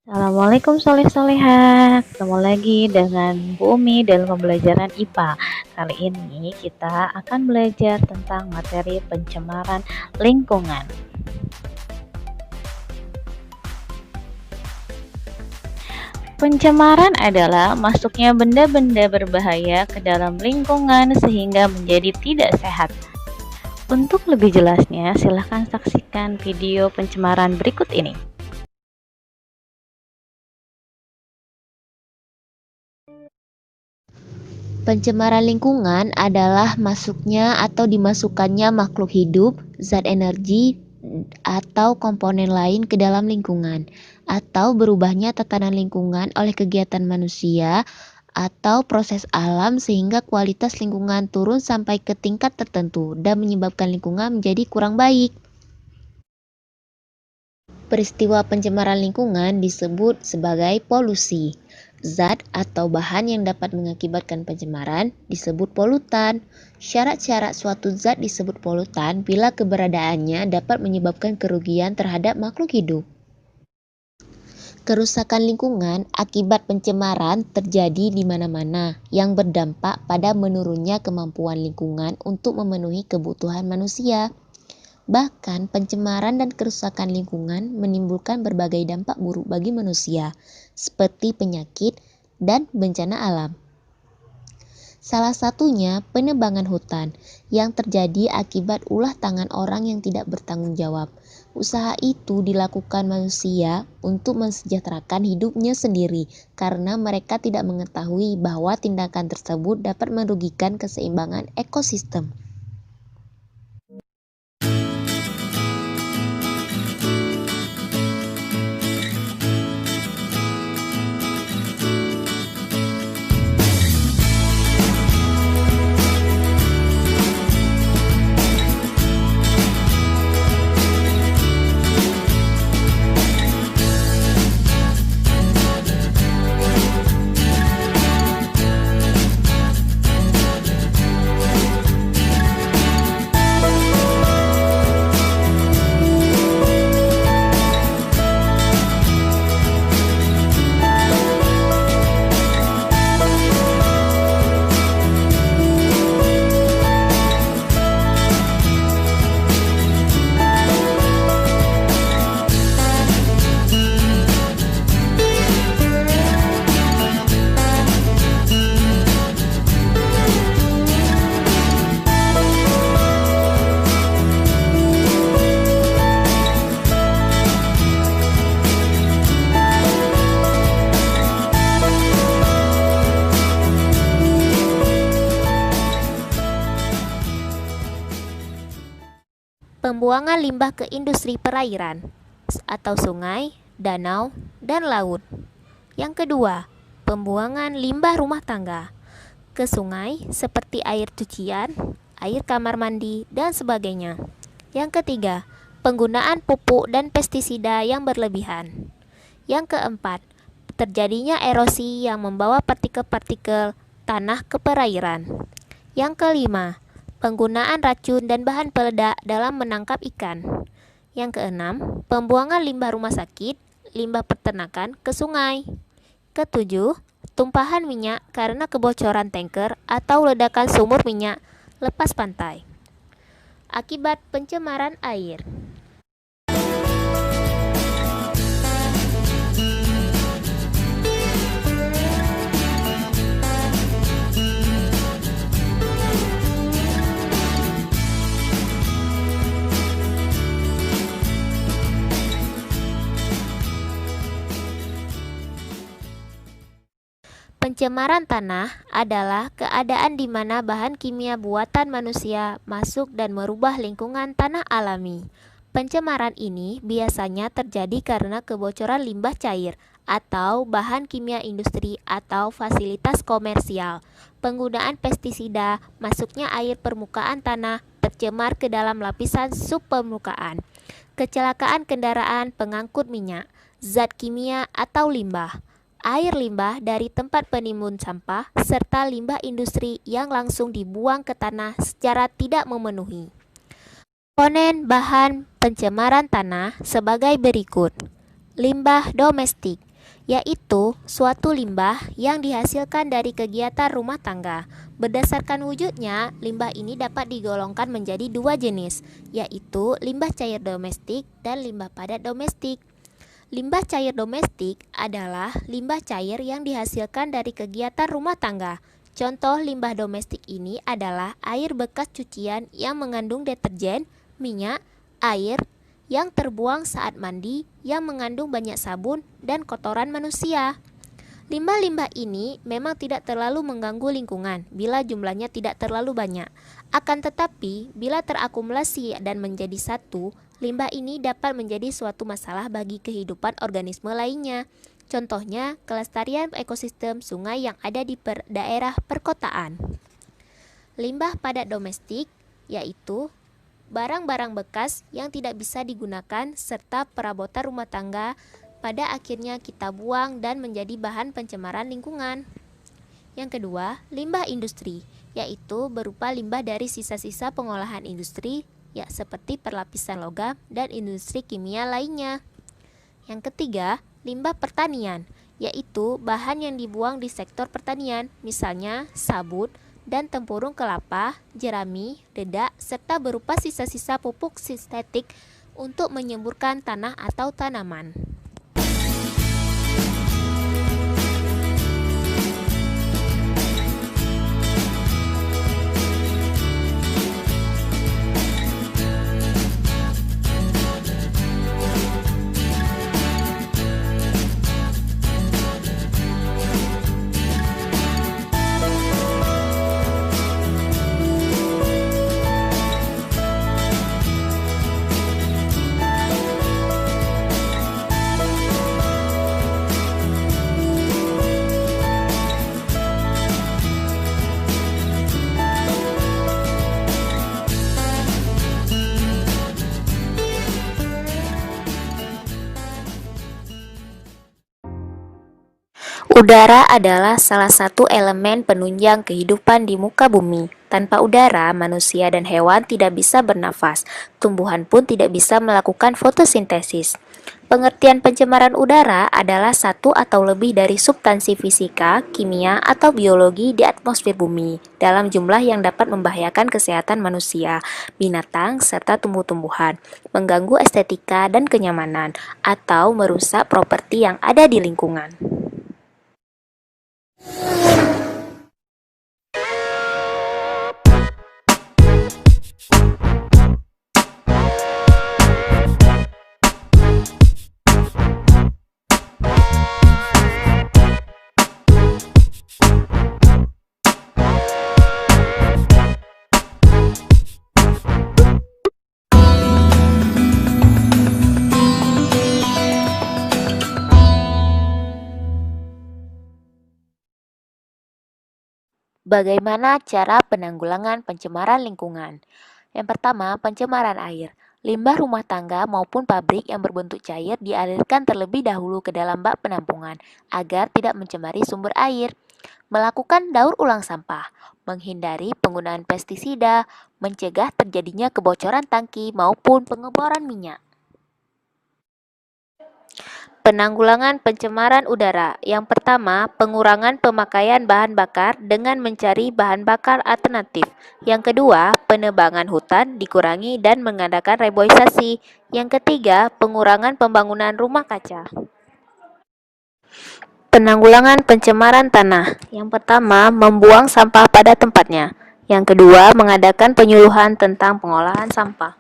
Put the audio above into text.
Assalamualaikum soleh-soleha, ketemu lagi dengan Bu Umi dalam pembelajaran IPA. Kali ini kita akan belajar tentang materi pencemaran lingkungan. Pencemaran adalah masuknya benda-benda berbahaya ke dalam lingkungan sehingga menjadi tidak sehat. Untuk lebih jelasnya, silahkan saksikan video pencemaran berikut ini. Pencemaran lingkungan adalah masuknya atau dimasukkannya makhluk hidup, zat energi, atau komponen lain ke dalam lingkungan, atau berubahnya tatanan lingkungan oleh kegiatan manusia atau proses alam sehingga kualitas lingkungan turun sampai ke tingkat tertentu dan menyebabkan lingkungan menjadi kurang baik. Peristiwa pencemaran lingkungan disebut sebagai polusi. Zat atau bahan yang dapat mengakibatkan pencemaran disebut polutan. Syarat-syarat suatu zat disebut polutan bila keberadaannya dapat menyebabkan kerugian terhadap makhluk hidup. Kerusakan lingkungan akibat pencemaran terjadi di mana-mana yang berdampak pada menurunnya kemampuan lingkungan untuk memenuhi kebutuhan manusia. Bahkan pencemaran dan kerusakan lingkungan menimbulkan berbagai dampak buruk bagi manusia, seperti penyakit dan bencana alam. Salah satunya penebangan hutan yang terjadi akibat ulah tangan orang yang tidak bertanggung jawab. Usaha itu dilakukan manusia untuk mensejahterakan hidupnya sendiri karena mereka tidak mengetahui bahwa tindakan tersebut dapat merugikan keseimbangan ekosistem. Pembuangan limbah ke industri perairan atau sungai, danau, dan laut. Yang kedua, pembuangan limbah rumah tangga ke sungai seperti air cucian, air kamar mandi, dan sebagainya. Yang ketiga, penggunaan pupuk dan pestisida yang berlebihan. Yang keempat, terjadinya erosi yang membawa partikel-partikel tanah ke perairan. Yang kelima, penggunaan racun dan bahan peledak dalam menangkap ikan. Yang keenam, pembuangan limbah rumah sakit, limbah peternakan ke sungai. Ketujuh, tumpahan minyak karena kebocoran tanker atau ledakan sumur minyak lepas pantai. Akibat pencemaran air. Pencemaran tanah adalah keadaan di mana bahan kimia buatan manusia masuk dan merubah lingkungan tanah alami. Pencemaran ini biasanya terjadi karena kebocoran limbah cair atau bahan kimia industri atau fasilitas komersial, penggunaan pestisida, masuknya air permukaan tanah tercemar ke dalam lapisan subpermukaan, kecelakaan kendaraan pengangkut minyak, zat kimia atau limbah, air limbah dari tempat penimbun sampah, serta limbah industri yang langsung dibuang ke tanah secara tidak memenuhi. Komponen bahan pencemaran tanah sebagai berikut. Limbah domestik. yaitu suatu limbah yang dihasilkan dari kegiatan rumah tangga. Berdasarkan wujudnya, limbah ini dapat digolongkan menjadi dua jenis, yaitu limbah cair domestik dan limbah padat domestik. Limbah cair domestik adalah limbah cair yang dihasilkan dari kegiatan rumah tangga. Contoh limbah domestik ini adalah air bekas cucian yang mengandung deterjen, minyak, air yang terbuang saat mandi yang mengandung banyak sabun dan kotoran manusia. Limbah-limbah ini memang tidak terlalu mengganggu lingkungan bila jumlahnya tidak terlalu banyak. Akan tetapi, bila terakumulasi dan menjadi satu, limbah ini dapat menjadi suatu masalah bagi kehidupan organisme lainnya. Contohnya, kelestarian ekosistem sungai yang ada di daerah perkotaan. Limbah padat domestik yaitu barang-barang bekas yang tidak bisa digunakan serta perabotan rumah tangga pada akhirnya kita buang dan menjadi bahan pencemaran lingkungan. Yang kedua, limbah industri, yaitu berupa limbah dari sisa-sisa pengolahan industri, ya seperti perlapisan logam dan industri kimia lainnya. Yang ketiga, limbah pertanian, yaitu bahan yang dibuang di sektor pertanian, misalnya sabut dan tempurung kelapa, jerami, dedak, serta berupa sisa-sisa pupuk sintetik untuk menyemburkan tanah atau tanaman. Udara adalah salah satu elemen penunjang kehidupan di muka bumi. Tanpa udara, manusia dan hewan tidak bisa bernafas. Tumbuhan pun tidak bisa melakukan fotosintesis. Pengertian pencemaran udara adalah satu atau lebih dari substansi fisika, kimia, atau biologi di atmosfer bumi dalam jumlah yang dapat membahayakan kesehatan manusia, binatang, serta tumbuh-tumbuhan, mengganggu estetika dan kenyamanan, atau merusak properti yang ada di lingkungan. Bagaimana cara penanggulangan pencemaran lingkungan? Yang pertama, pencemaran air. Limbah rumah tangga maupun pabrik yang berbentuk cair dialirkan terlebih dahulu ke dalam bak penampungan agar tidak mencemari sumber air. Melakukan daur ulang sampah, menghindari penggunaan pestisida, mencegah terjadinya kebocoran tangki maupun pengeboran minyak. Penanggulangan pencemaran udara. Yang pertama, pengurangan pemakaian bahan bakar dengan mencari bahan bakar alternatif. Yang kedua, penebangan hutan dikurangi dan mengadakan reboisasi. Yang ketiga, pengurangan pembangunan rumah kaca. Penanggulangan pencemaran tanah. Yang pertama, membuang sampah pada tempatnya. Yang kedua, mengadakan penyuluhan tentang pengolahan sampah.